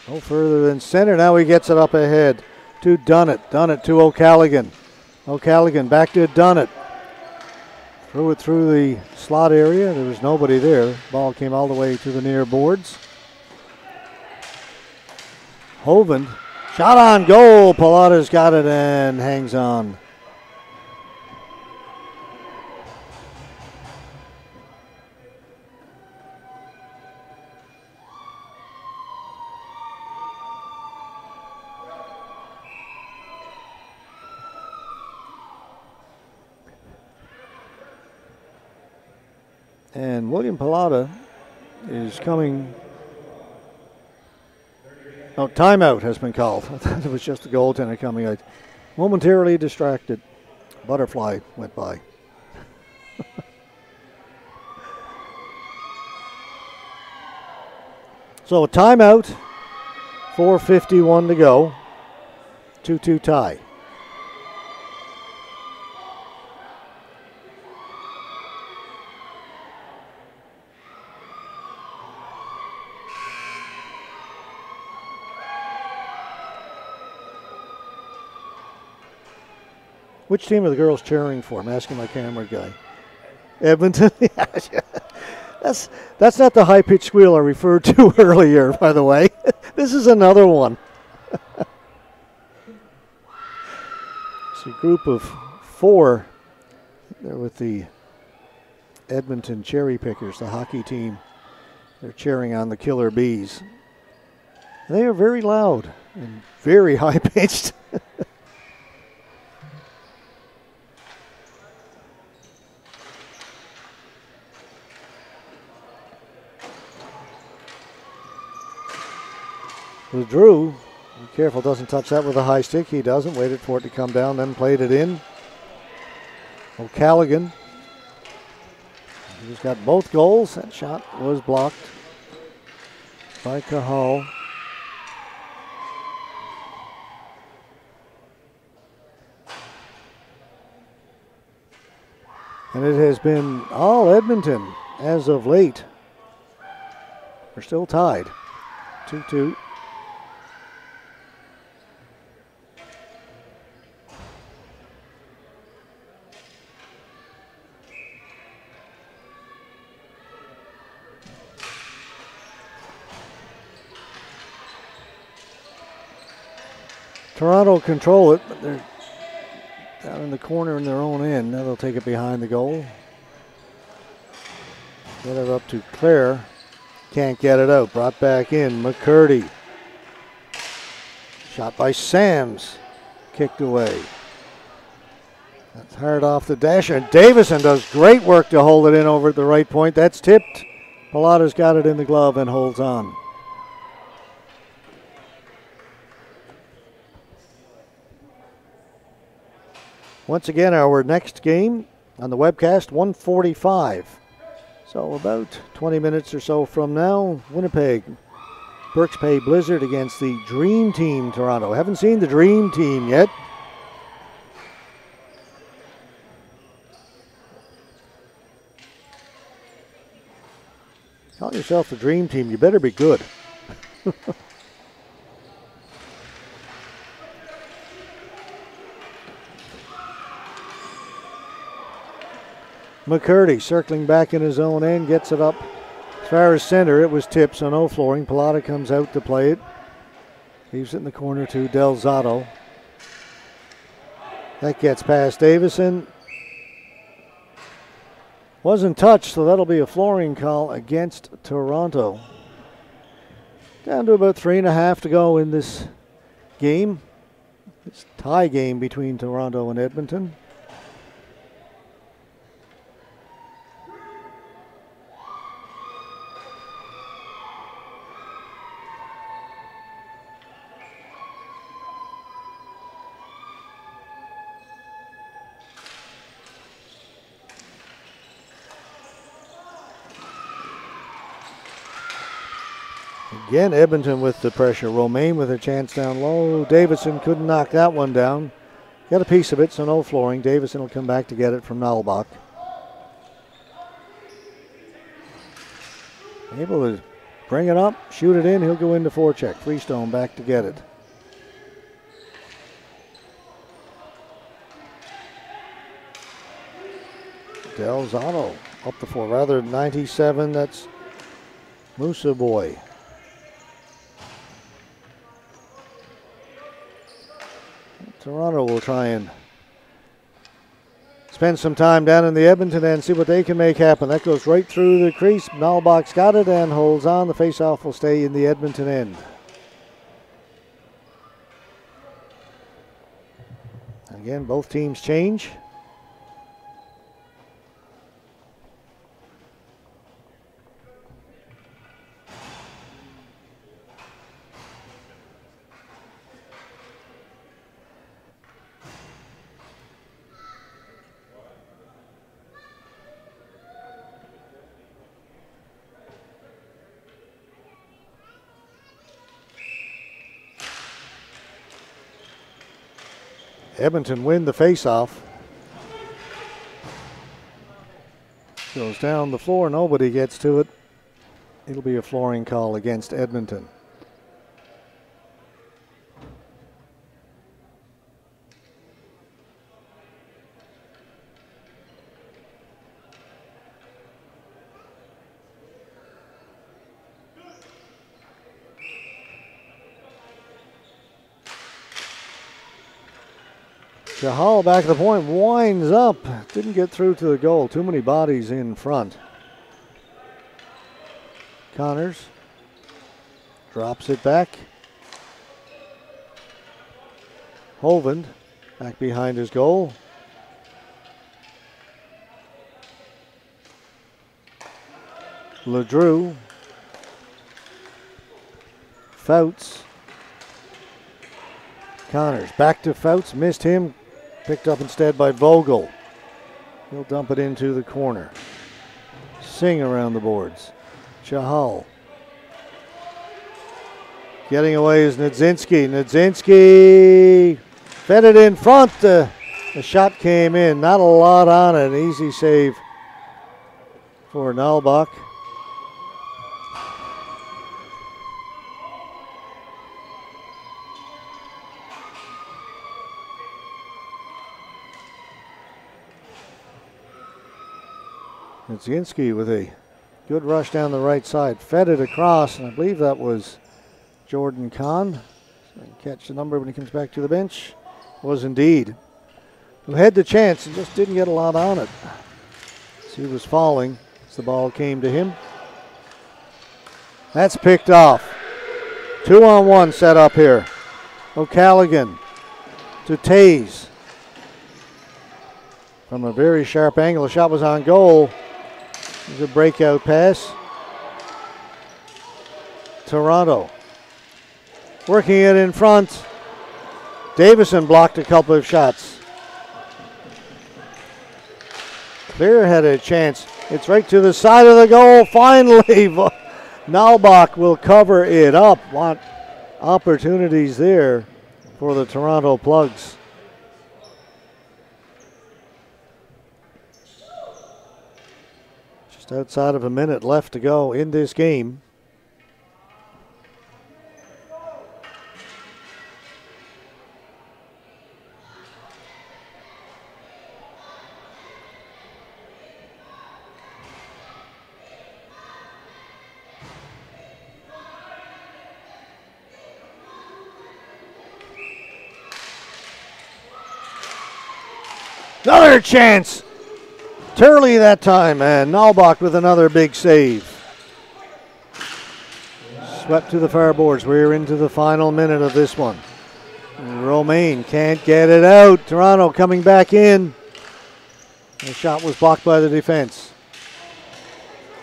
No further than center. Now he gets it up ahead to Dunnett. Dunnett to O'Callaghan. O'Callaghan back to Dunnett. Threw it through the slot area. There was nobody there. Ball came all the way to the near boards. Hovind Shot on goal. Pallotta's got it and hangs on. And William Pallotta is coming. Oh, timeout has been called. I thought it was just the goaltender coming out. Momentarily distracted. Butterfly went by. So a timeout. 4:51 to go. 2-2 tie. Which team are the girls cheering for? I'm asking my camera guy. Edmonton? That's not the high-pitched squeal I referred to earlier, by the way. This is another one. It's a group of 4 there with the Edmonton Cherry Pickers, the hockey team. They're cheering on the Killer Bees. They are very loud and very high-pitched. With Drew, be careful, doesn't touch that with a high stick. He doesn't. Waited for it to come down, then played it in. O'Callaghan. He's got both goals. That shot was blocked by Cahal. And it has been all Edmonton as of late. We're still tied. 2-2. Toronto control it, but they're down in the corner in their own end. Now they'll take it behind the goal. Get it up to Claire. Can't get it out. Brought back in. McCurdy. Shot by Sams. Kicked away. That's hard off the dasher. And Davison does great work to hold it in over at the right point. That's tipped. Pallotta's got it in the glove and holds on. Once again, our next game on the webcast, 1:45. So about 20 minutes or so from now, Winnipeg, Burke's Bay Blizzard against the Dream Team Toronto. Haven't seen the Dream Team yet. Call yourself the Dream Team, you better be good. McCurdy circling back in his own end, gets it up as far as center. It was tipped, so no flooring. Pallotta comes out to play it. Leaves it in the corner to Del Zotto. That gets past Davison. Wasn't touched, so that'll be a flooring call against Toronto. Down to about 3.5 to go in this game. This tie game between Toronto and Edmonton. Again, Edmonton with the pressure. Romaine with a chance down low. Davidson couldn't knock that one down. Got a piece of it, so no flooring. Davison will come back to get it from Nalbach. Able to bring it up, shoot it in. He'll go into forecheck. Freestone back to get it. Del Zotto up the floor. Rather 97, that's Musa Boy. Toronto will try and spend some time down in the Edmonton end, see what they can make happen. That goes right through the crease. Nalbach's got it and holds on. The faceoff will stay in the Edmonton end. Again, both teams change. Edmonton win the faceoff. Goes down the floor, nobody gets to it. It'll be a flooring call against Edmonton. Chahal back at the point, winds up. Didn't get through to the goal. Too many bodies in front. Connors drops it back. Hovind back behind his goal. LeDrew. Fouts. Connors back to Fouts, missed him. Picked up instead by Vogel. He'll dump it into the corner. Singh around the boards. Chahal. Getting away is Niedzinski. Niedzinski fed it in front. The shot came in. Not a lot on it. An easy save for Nalbach. Niedzinski with a good rush down the right side. Fed it across, and I believe that was Jordan Kahn. So I can catch the number when he comes back to the bench. Was indeed. Who had the chance and just didn't get a lot on it. So he was falling as the ball came to him. That's picked off. 2-on-1 set up here. O'Callaghan to Taze. From a very sharp angle, the shot was on goal. There's a breakout pass. Toronto working it in front. Davison blocked a couple of shots. Clear had a chance. It's right to the side of the goal. Finally, Nalbach will cover it up. Want opportunities there for the Toronto Plugs. Just outside of a minute left to go in this game. Another chance. Turley that time, and Nalbach with another big save. Swept to the far boards. We're into the final minute of this one. Romaine can't get it out. Toronto coming back in. The shot was blocked by the defense.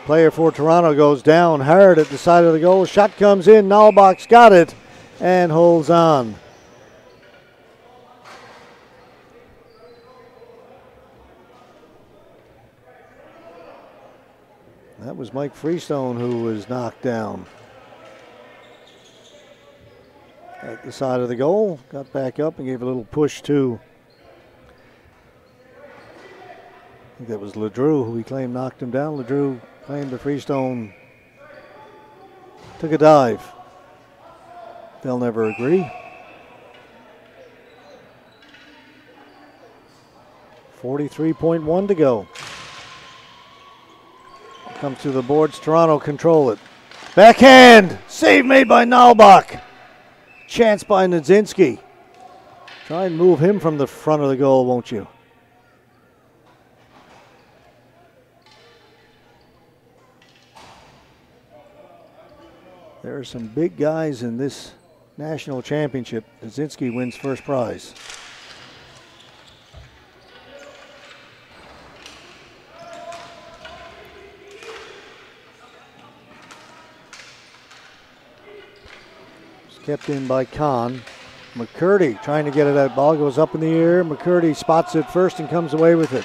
Player for Toronto goes down hard at the side of the goal. Shot comes in. Nalbach's got it and holds on. That was Mike Freestone who was knocked down at the side of the goal. Got back up and gave a little push to, I think that was LeDrew who he claimed knocked him down. LeDrew claimed that Freestone took a dive. They'll never agree. 43.1 to go. Comes to the boards. Toronto control it. Backhand. Save made by Nalbach. Chance by Niedzinski. Try and move him from the front of the goal, won't you? There are some big guys in this national championship. Kaczynski wins first prize. It's kept in by Kahn. McCurdy trying to get it out. Ball goes up in the air. McCurdy spots it first and comes away with it.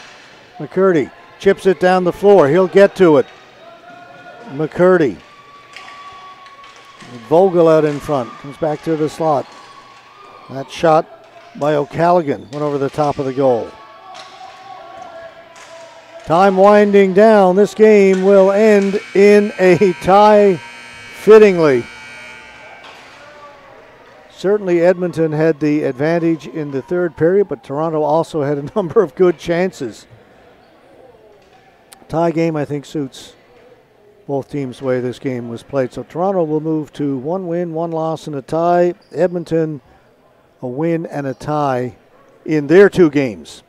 McCurdy chips it down the floor. He'll get to it. McCurdy. Vogel out in front. Comes back to the slot. That shot by O'Callaghan went over the top of the goal. Time winding down. This game will end in a tie fittingly. Certainly Edmonton had the advantage in the third period, but Toronto also had a number of good chances. Tie game, I think, suits both teams the way this game was played. So Toronto will move to 1 win, 1 loss, and a tie. Edmonton, a win and a tie in their 2 games.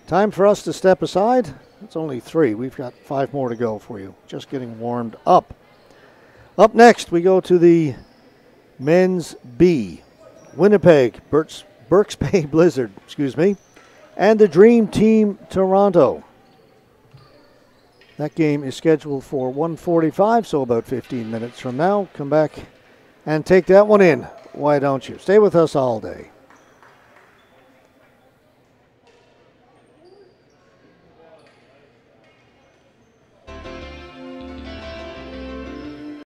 Time for us to step aside. It's only 3. We've got 5 more to go for you. Just getting warmed up. Up next, we go to the Men's B. Winnipeg, Burks Bay Blizzard, and the Dream Team Toronto. That game is scheduled for 1:45, so about 15 minutes from now. Come back and take that one in. Why don't you? Stay with us all day.